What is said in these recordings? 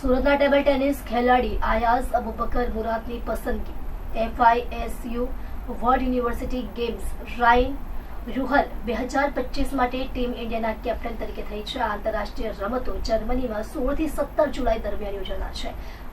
સુરતના table tennis ખેલાડી આયાઝ અબુબકર મુરાદની પસંદગી FISU world university games Rhine Ruhr 2025 માટે ટીમ ઇન્ડિયાના કેપ્ટન તરીકે થઈ છે. આંતરરાષ્ટ્રીય રમતો જર્મનીમાં 16 થી 17 જુલાઈ દરમિયાન યોજાનાર છે.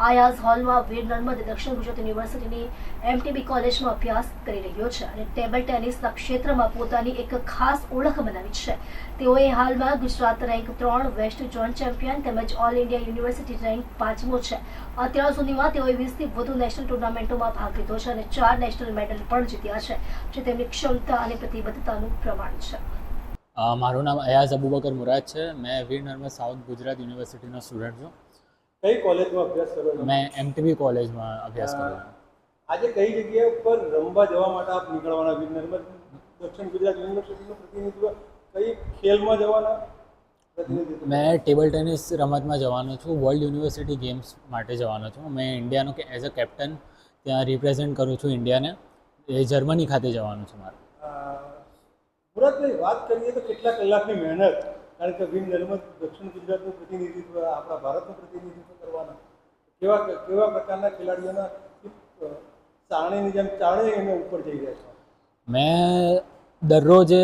આયાઝ હોલમાં વીર નર્મદ દક્ષિણ ગુજરાત યુનિવર્સિટીની MTB કોલેજમાં અભ્યાસ કરી રહ્યો છે અને ટેબલ ટેનિસના ક્ષેત્રમાં પોતાની એક ખાસ ઓળખ બનાવી છે. તેઓએ હાલમાં Gujarat rank 3, west zone champion તેમજ ઓલ ઇન્ડિયા યુનિવર્સિટી રેન્ક 5મો છે. અત્યાર સુધીમાં તેઓએ 20થી વધુ નેશનલ ટુર્નામેન્ટોમાં ભાગ લીધો છે અને 4 નેશનલ મેડલ પણ જીત્યા છે, જે તેમની ક્ષમતા અને પ્રતિબદ્ધતાનું પ્રમાણ છે. મારું નામ અયાઝ અબુબકર મુરાદ છે. મેં વીર નર્મદ સાઉથ ગુજરાત યુનિવર્સિટીનો સ્ટુડન્ટ છું. કઈ કોલેજમાં અભ્યાસ કરો છો? મેં MTB કોલેજમાં અભ્યાસ કર્યો છું. આજે કઈ જગ્યા ઉપર રમવા જવા માટે આપ નીકળવાના? વીર નર્મદ દક્ષિણ ગુજરાત યુનિવર્સિટીનું પ્રતિનિધિત્વ કઈ ખેલમાં જવાના? મેં ટેબલ ટેનિસ રમતમાં જવાનો છું. વર્લ્ડ યુનિવર્સિટી ગેમ્સ માટે જવાનો છું. મેં ઇન્ડિયાનો એઝ અ કેપ્ટન ત્યાં રિપ્રેઝેન્ટ કરું છું ઇન્ડિયાને. એ જર્મની ખાતે જવાનું છે મારે. મુરાદભાઈ, વાત કરીએ તો કેટલા કલાકની મહેનત, કારણ કે વીર નર્મદ દક્ષિણ ગુજરાતનું પ્રતિનિધિત્વ, આપણા ભારતનું પ્રતિનિધિત્વ કરવાના, કેવા પ્રકારના ખેલાડીઓના ચારણીની જેમ ચારણે એને ઉપર જઈ રહ્યા છે? મેં દરરોજ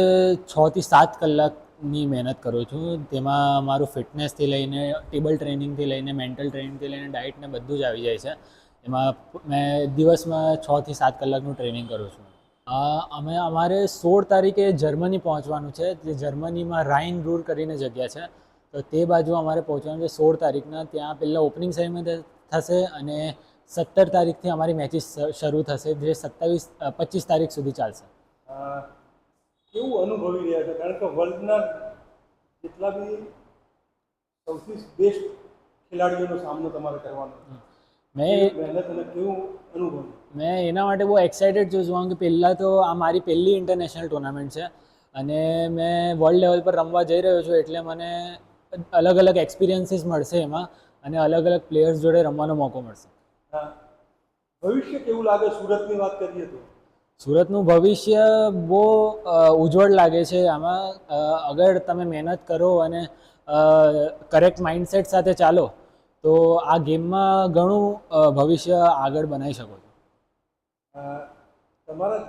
6 થી 7 કલાકની મહેનત કરું છું. તેમાં મારું ફિટનેસથી લઈને ટેબલ ટ્રેનિંગથી લઈને મેન્ટલ ટ્રેનિંગથી લઈને ડાયટને બધું જ આવી જાય છે. એમાં મેં દિવસમાં 6 થી 7 કલાકનું ટ્રેનિંગ કરું છું. અમારે 16 તારીખે જર્મની પહોંચવાનું છે. જે જર્મનીમાં રાઇન રૂર કરીને જગ્યા છે, તો તે બાજુ અમારે પહોંચવાનું છે 16 તારીખના. ત્યાં પહેલાં ઓપનિંગ સેરેમની થશે અને 17 તારીખથી અમારી મેચિસ શરૂ થશે, જે 25 તારીખ સુધી ચાલશે. કેવું અનુભવી રહ્યા છે? કારણ કે વર્લ્ડના જેટલા બી સૌથી બેસ્ટ ખેલાડીઓનો સામનો તમારે કરવાનો મહેનત અને કેવું અનુભવ? મેં એના માટે બહુ એક્સાઇટેડ છું કે પહેલાં તો આ મારી પહેલી ઇન્ટરનેશનલ ટુર્નામેન્ટ છે અને મેં વર્લ્ડ લેવલ પર રમવા જઈ રહ્યો છું, એટલે મને અલગ અલગ એક્સપિરિયન્સીસ મળશે એમાં અને અલગ અલગ પ્લેયર્સ જોડે રમવાનો મોકો મળશે. ભવિષ્ય કેવું લાગે? સુરતની વાત કરીએ તો સુરતનું ભવિષ્ય બહુ ઉજ્જવળ લાગે છે. આમાં અગર તમે મહેનત કરો અને કરેક્ટ માઇન્ડસેટ સાથે ચાલો તો આ ગેમમાં ઘણું ભવિષ્ય આગળ બનાવી શકો છો. તમારા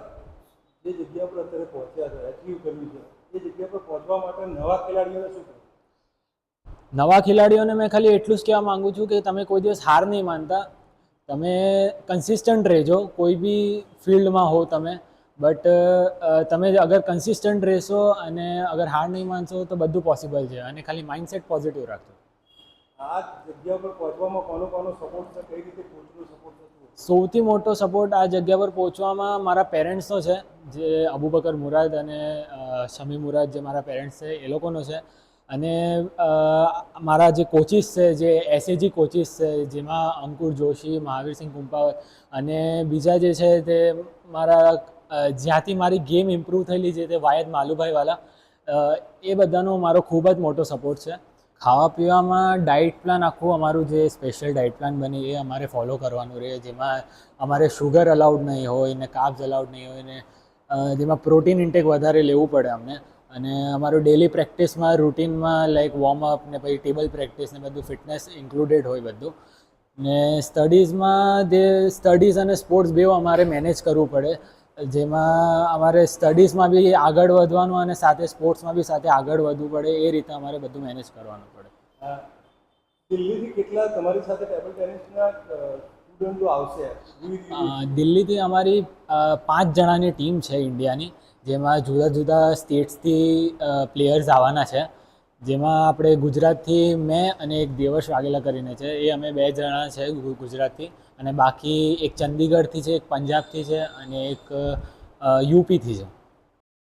જે જગ્યા પર અત્યારે પહોંચ્યા છે, એચીવ કર્યું છે, એ જગ્યા પર પહોંચવા માટે નવા ખેલાડીઓને શું કહો? નવા ખેલાડીઓને મેં ખાલી એટલું જ કહેવા માગું છું કે તમે કોઈ દિવસ હાર નહીં માનતા. તમે કન્સિસ્ટન્ટ રહેજો, કોઈ બી ફિલ્ડમાં હો તમે, બટ તમે અગર કન્સિસ્ટન્ટ રહેશો અને અગર હાર નહીં માનશો તો બધું પોસિબલ છે. અને ખાલી માઇન્ડસેટ પોઝિટિવ રાખજો. આ જગ્યા પર પહોંચવામાં કોનો સપોર્ટ છે? કઈ રીતે કોચનો સપોર્ટ છે? સૌથી મોટો સપોર્ટ આ જગ્યા પર પહોંચવામાં મારા પેરેન્ટ્સનો છે, જે અબુબકર મુરાદ અને શમી મુરાદ, જે મારા પેરેન્ટ્સ છે એ લોકોનો છે. અને મારા જે કોચિસ છે, જે SAG કોચિસ છે, જેમાં અંકુર જોશી, મહાવીરસિંહ કુંપાવત અને બીજા જે છે તે મારા જ્યાંથી મારી ગેમ ઇમ્પ્રૂવ થયેલી છે તે વાયદ માલુભાઈવાલા, એ બધાનો મારો ખૂબ જ મોટો સપોર્ટ છે. ખાવા પીવામાં ડાયટ પ્લાન આખું અમારું જે સ્પેશિયલ ડાયટ પ્લાન બને એ અમારે ફોલો કરવાનું રહે, જેમાં અમારે શુગર અલાઉડ નહીં હોય ને કાર્બ્સ અલાઉડ નહીં હોય ને જેમાં પ્રોટીન ઇન્ટેક વધારે લેવું પડે અમને. અને અમારું ડેલી પ્રેક્ટિસમાં રૂટીનમાં લાઈક વોર્મઅપ ને પછી ટેબલ પ્રેક્ટિસ ને બધું ફિટનેસ ઇન્ક્લુડેડ હોય બધું. ને સ્ટડીઝ અને સ્પોર્ટ્સ બેવ અમારે મેનેજ કરવું પડે, જેમાં અમારે સ્ટડીઝમાં બી આગળ વધવાનું અને સાથે સ્પોર્ટ્સમાં બી સાથે આગળ વધવું પડે. એ રીતે અમારે બધું મેનેજ કરવાનું પડે. દિલ્હીથી કેટલા તમારી સાથે ટેબલ ટેનિસના સ્ટુડન્ટો આવશે? દિલ્હીથી અમારી 5 જણાની ટીમ છે ઇન્ડિયાની, જેમાં જુદા જુદા સ્ટેટ્સથી પ્લેયર્સ આવવાના છે. જેમાં આપણે ગુજરાતથી મેં અને એક દેવશ વાઘેલા કરીને છે, એ અમે 2 જણા છે ગુજરાતથી, અને બાકી એક ચંદીગઢથી છે, એક પંજાબથી છે અને એક UPથી છે.